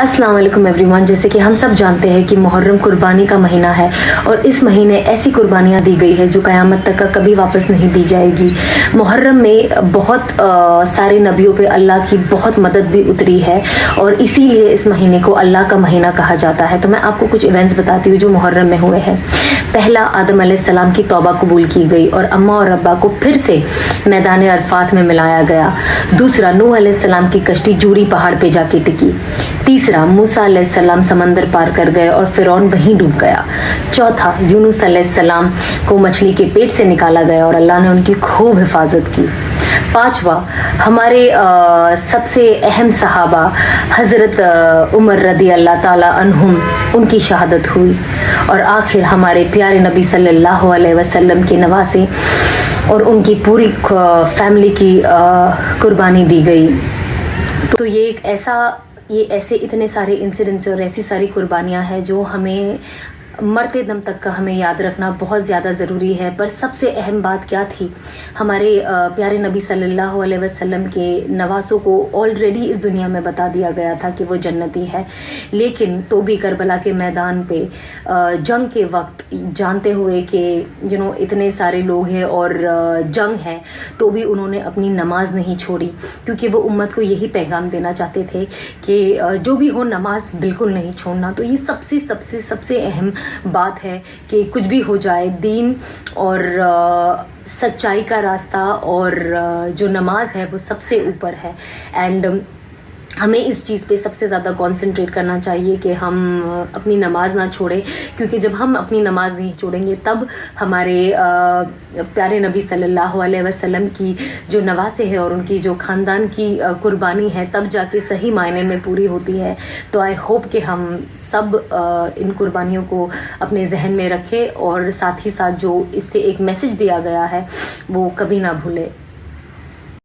अस्सलाम वालेकुम एवरीवन। जैसे कि हम सब जानते हैं कि मुहर्रम कुर्बानी का महीना है और इस महीने ऐसी कुर्बानियाँ दी गई है जो क़यामत तक का कभी वापस नहीं दी जाएगी। मुहर्रम में बहुत सारे नबियों पे अल्लाह की बहुत मदद भी उतरी है और इसीलिए इस महीने को अल्लाह का महीना कहा जाता है। तो मैं आपको कुछ इवेंट्स बताती हूँ जो मुहर्रम में हुए हैं। पहला, आदम अलैहिस्सलाम की तौबा कबूल की गई और अम्मा और अब्बा को फिर से मैदान अरफात में मिलाया गया। दूसरा, नूह अलैहिस्सलाम की कश्ती जूड़ी पहाड़ पे जाके टिकी। तीसरा, मूसा अलैहिस्सलाम समंदर पार कर गए और फिरौन वहीं डूब गया। चौथा, यूनुस अलैहिस्सलाम को मछली के पेट से निकाला गया और अल्लाह ने उनकी खूब हिफाजत की। पांचवा, हमारे सबसे अहम सहाबा हज़रत उमर रदी अल्लाह ताला अन्हुम, उनकी शहादत हुई। और आखिर हमारे प्यारे नबी सल्लल्लाहु अलैहि वसल्लम के नवासे और उनकी पूरी फैमिली की कुर्बानी दी गई। तो ये ऐसे इतने सारे इंसिडेंट्स और ऐसी सारी कुर्बानियाँ हैं जो हमें मरते दम तक का हमें याद रखना बहुत ज़्यादा ज़रूरी है। पर सबसे अहम बात क्या थी, हमारे प्यारे नबी सल्लल्लाहु अलैहि वसल्लम के नवासों को ऑलरेडी इस दुनिया में बता दिया गया था कि वो जन्नती है, लेकिन तो भी करबला के मैदान पे जंग के वक्त जानते हुए कि इतने सारे लोग हैं और जंग है, तो भी उन्होंने अपनी नमाज नहीं छोड़ी, क्योंकि वो उम्मत को यही पैगाम देना चाहते थे कि जो भी हो नमाज बिल्कुल नहीं छोड़ना। तो ये सबसे सबसे सबसे अहम बात है कि कुछ भी हो जाए, दीन और सच्चाई का रास्ता और जो नमाज है वो सबसे ऊपर है। एंड हमें इस चीज़ पे सबसे ज़्यादा कंसंट्रेट करना चाहिए कि हम अपनी नमाज ना छोड़ें, क्योंकि जब हम अपनी नमाज नहीं छोड़ेंगे तब हमारे प्यारे नबी सल्लल्लाहु अलैहि वसल्लम की जो नवासे हैं और उनकी जो ख़ानदान की कुर्बानी है तब जाके सही मायने में पूरी होती है। तो आई होप कि हम सब इन कुर्बानियों को अपने जहन में रखें और साथ ही साथ जो इससे एक मैसेज दिया गया है वो कभी ना भूलें।